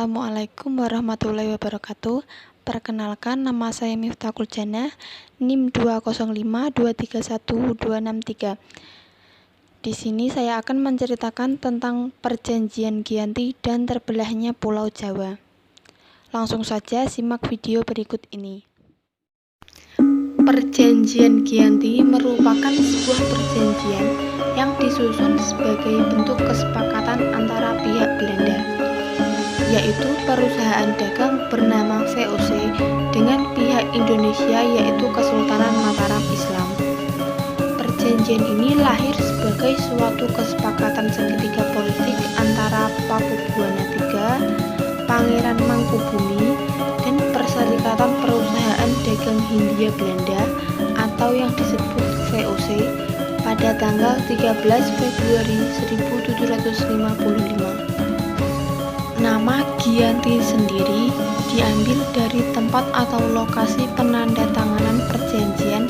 Assalamualaikum warahmatullahi wabarakatuh. Perkenalkan, nama saya Miftahul Jannah, NIM 205231263. Di sini saya akan menceritakan tentang Perjanjian Giyanti dan terbelahnya Pulau Jawa. Langsung saja simak video berikut ini. Perjanjian Giyanti merupakan sebuah perjanjian yang disusun sebagai bentuk kesepakatan antara pihak Belanda, yaitu perusahaan dagang bernama VOC, dengan pihak Indonesia yaitu Kesultanan Mataram Islam. Perjanjian ini lahir sebagai suatu kesepakatan segitiga politik antara Pakubuwana III, Pangeran Mangkubumi, dan Perserikatan Perusahaan Dagang Hindia Belanda atau yang disebut VOC pada tanggal 13 Februari 1755. Nama Giyanti sendiri diambil dari tempat atau lokasi penandatanganan perjanjian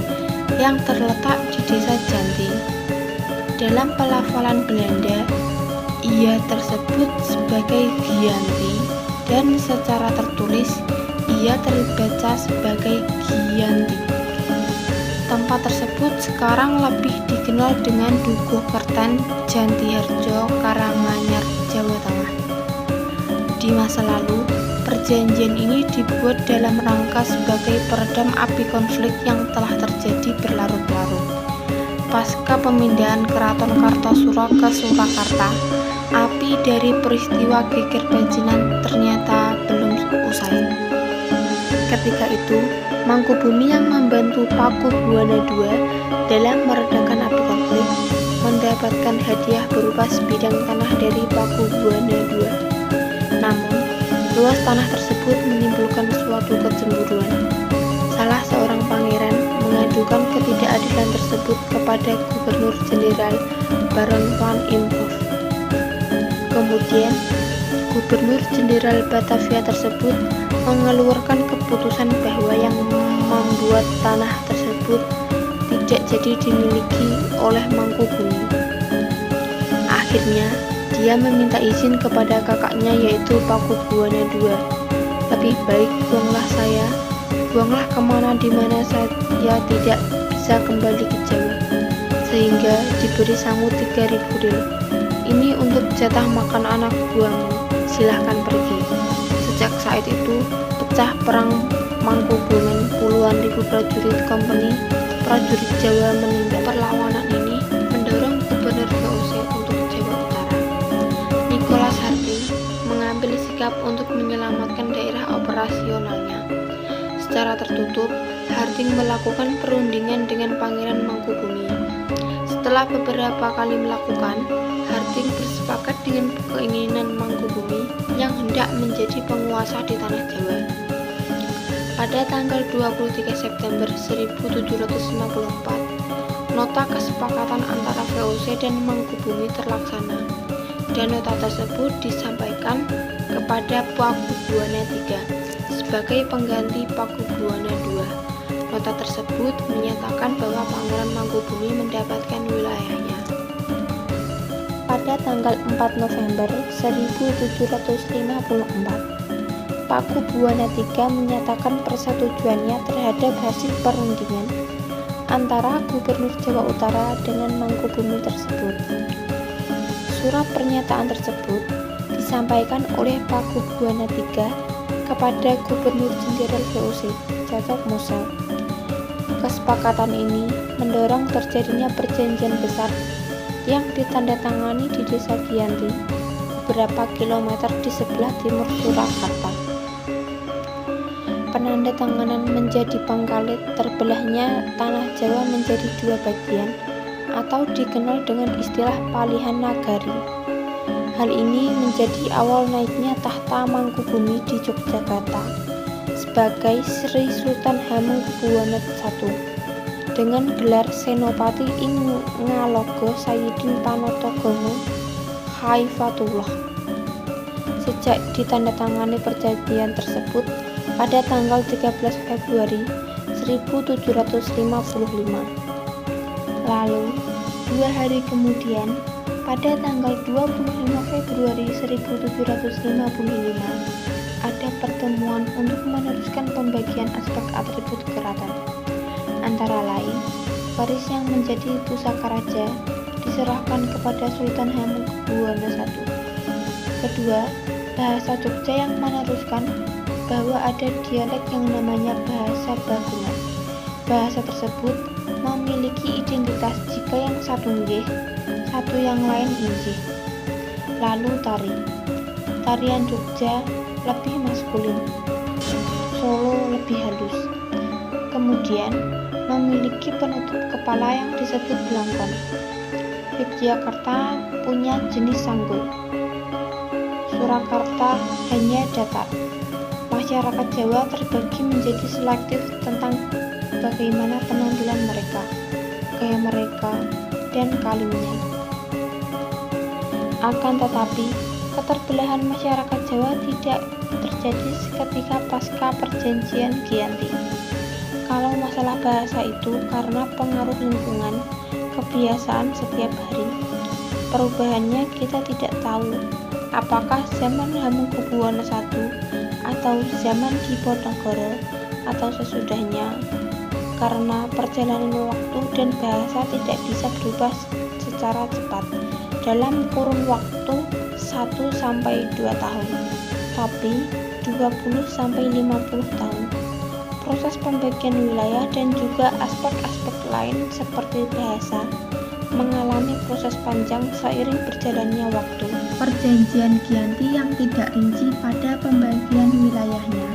yang terletak di Desa Janti. Dalam pelafalan Belanda, ia tersebut sebagai Giyanti dan secara tertulis ia terbaca sebagai Giyanti. Tempat tersebut sekarang lebih dikenal dengan Dukuh Kerten, Jantiharjo, Karanganyar, Jawa Tengah. Di masa lalu, perjanjian ini dibuat dalam rangka sebagai peredam api konflik yang telah terjadi berlarut-larut. Pasca pemindahan Keraton Kartosuro ke Surakarta, api dari peristiwa Geger Pecinan ternyata belum usai. Ketika itu, Mangkubumi yang membantu Pakubuwana II dalam meredakan api konflik mendapatkan hadiah berupa sebidang tanah dari Pakubuwana II. Namun, luas tanah tersebut menimbulkan suatu kecemburuan. Salah seorang pangeran mengadukan ketidakadilan tersebut kepada Gubernur Jenderal Baron van Imhoff. Kemudian, Gubernur Jenderal Batavia tersebut mengeluarkan keputusan bahwa yang membuat tanah tersebut tidak jadi dimiliki oleh Mangkubumi. Akhirnya, dia meminta izin kepada kakaknya yaitu Pakubuwana II. Lebih baik buanglah kemana di mana saya tidak bisa kembali ke Jawa, sehingga diberi sangu 3.000 ril. Ini untuk jatah makan anak buahmu, silahkan pergi. Sejak saat itu, pecah perang Mangkubumen, puluhan ribu prajurit kompeni prajurit Jawa meninggal. Perlawanan ini mendorong Gubernur VOC untuk Jawa Utara, Nicholas Harding, mengambil sikap untuk menyelamatkan daerah operasionalnya. Secara tertutup, Harding melakukan perundingan dengan Pangeran Mangkubumi. Setelah beberapa kali melakukan, Harding bersepakat dengan keinginan Mangkubumi yang hendak menjadi penguasa di tanah Jawa. Pada tanggal 23 September 1754, nota kesepakatan antara VOC dan Mangkubumi terlaksana, dan nota tersebut disampaikan kepada Pakubuwana III sebagai pengganti Pakubuwana II. Nota tersebut menyatakan bahwa Pangeran Mangkubumi mendapatkan wilayahnya. Pada tanggal 4 November 1754, Pakubuwana III menyatakan persetujuannya terhadap hasil perundingan antara Gubernur Jawa Utara dengan Mangkubumi tersebut. Surat pernyataan tersebut disampaikan oleh Pakubuwana III kepada Gubernur Jenderal VOC, Cacok Musel. Kesepakatan ini mendorong terjadinya perjanjian besar yang ditandatangani di Desa Giyanti, beberapa kilometer di sebelah timur Surakarta. Penandatanganan menjadi pangkalit terbelahnya tanah Jawa menjadi dua bagian atau dikenal dengan istilah Palihan Nagari. Hal ini menjadi awal naiknya tahta Mangkubumi di Yogyakarta sebagai Sri Sultan Hamengkubuwana I dengan gelar Senopati ing Ngalogo Sayyidin Panatagomo Khaifatullah. Sejak ditandatangani perjanjian tersebut pada tanggal 13 Februari 1755. Lalu, 2 hari kemudian, Pada tanggal 25 Februari 1755, ada pertemuan untuk meneruskan pembagian aspek atribut keraton. Antara lain, waris yang menjadi pusaka raja diserahkan kepada Sultan Hamengkubuwono I. Kedua, bahasa Jogja yang meneruskan bahwa ada dialek yang namanya bahasa Bagungan. Bahasa tersebut memiliki identitas jika yang satu nggih, satu yang lain inggih. Lalu tarian Jogja lebih maskulin, Solo lebih halus. Kemudian memiliki penutup kepala yang disebut blangkon. Yogyakarta punya jenis sanggul. Surakarta hanya datar. Masyarakat Jawa terbagi menjadi selektif tentang bagaimana penampilan mereka, gaya mereka, dan kalimnya. Akan tetapi, keterbelahan masyarakat Jawa tidak terjadi seketika pasca perjanjian Giyanti. Kalau masalah bahasa itu karena pengaruh lingkungan, kebiasaan setiap hari. Perubahannya kita tidak tahu, apakah zaman Hamengkubuwono I atau zaman Diponegoro atau sesudahnya, karena perjalanan waktu dan bahasa tidak bisa berubah secara cepat dalam kurun waktu 1-2 tahun, tapi 20-50 tahun. Proses pembagian wilayah dan juga aspek-aspek lain seperti bahasa mengalami proses panjang seiring berjalannya waktu. Perjanjian Giyanti yang tidak rinci pada pembagian wilayahnya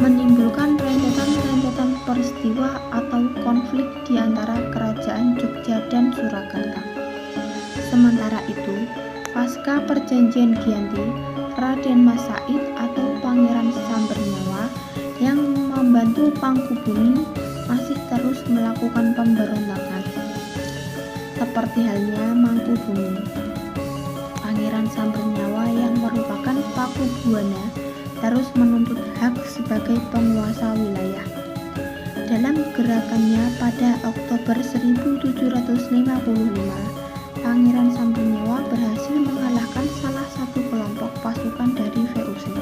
menimbulkan rentetan-rentetan peristiwa atau konflik di antara kerajaan Jogja dan Surakarta. Sementara itu, pasca perjanjian Giyanti, Raden Mas Said atau Pangeran Sambernyawa yang membantu Mangkubumi masih terus melakukan pemberontakan. Seperti halnya Mangkubumi, Pangeran Sambernyawa yang merupakan Pakubuwana terus menuntut hak sebagai penguasa wilayah. Dalam gerakannya pada Oktober 1755, Pangeran Sambernyawa berhasil mengalahkan salah satu kelompok pasukan dari VOC.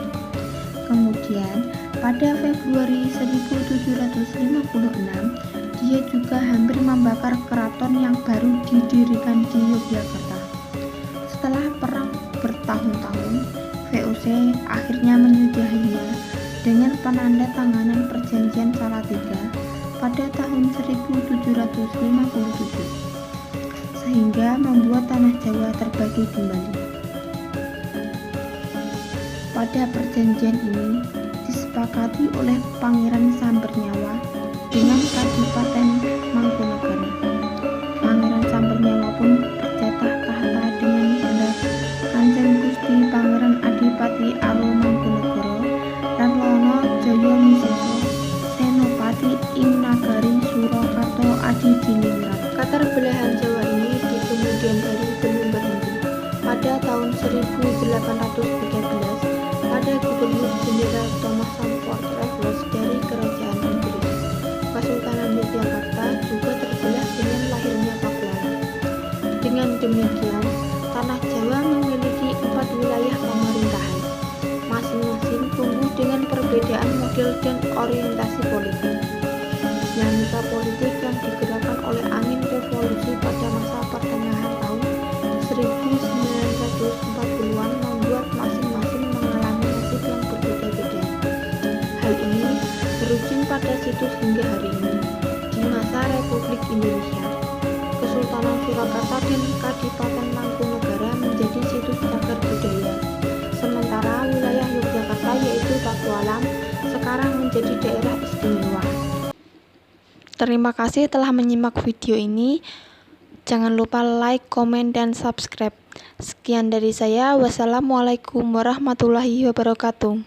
Kemudian, pada Februari 1756, dia juga hampir membakar keraton yang baru didirikan di Yogyakarta. Setelah perang bertahun-tahun, VOC akhirnya menyudahinya dengan penanda tanganan Perjanjian Salatiga pada tahun 1757, sehingga membuat tanah Jawa terbagi kembali. Pada perjanjian ini disepakati oleh Pangeran Sambernyawa dengan Kadipaten Mangkunegara. Pangeran Sambernyawa pun berjatah tahta dengan gelar Kanjeng Gusti Pangeran Adipati Aro Mangkunegara lan Lono Jaya Miseso Senopati ing Nagari Surakarta Adidiningrat. Keterbelahan Jawa ini di kemudian hari belum berhenti. Pada tahun 1813, ada Gubernur Jenderal Thomas Stamford Raffles dari Kerajaan Inggris. Kesultanan Yogyakarta juga terbelah dengan lahirnya Pakualam. Dengan demikian, tanah Jawa memiliki 4 wilayah pemerintahan, masing-masing tumbuh dengan perbedaan model dan orientasi politik. Dinamika politik yang digerakkan oleh angin revolusi pada masa pertengahan tahun 1940-an membuat masing-masing mengalami nasib yang berbeda-beda. Hal ini berujung pada situs hingga hari ini. Di masa Republik Indonesia, Kesultanan Surakarta dan Kadipaten Mangkunegara menjadi situs cagar budaya. Sementara wilayah Yogyakarta yaitu Pakualam sekarang menjadi daerah istimewa. Terima kasih telah menyimak video ini. Jangan lupa like, komen, dan subscribe. Sekian dari saya. Wassalamualaikum warahmatullahi wabarakatuh.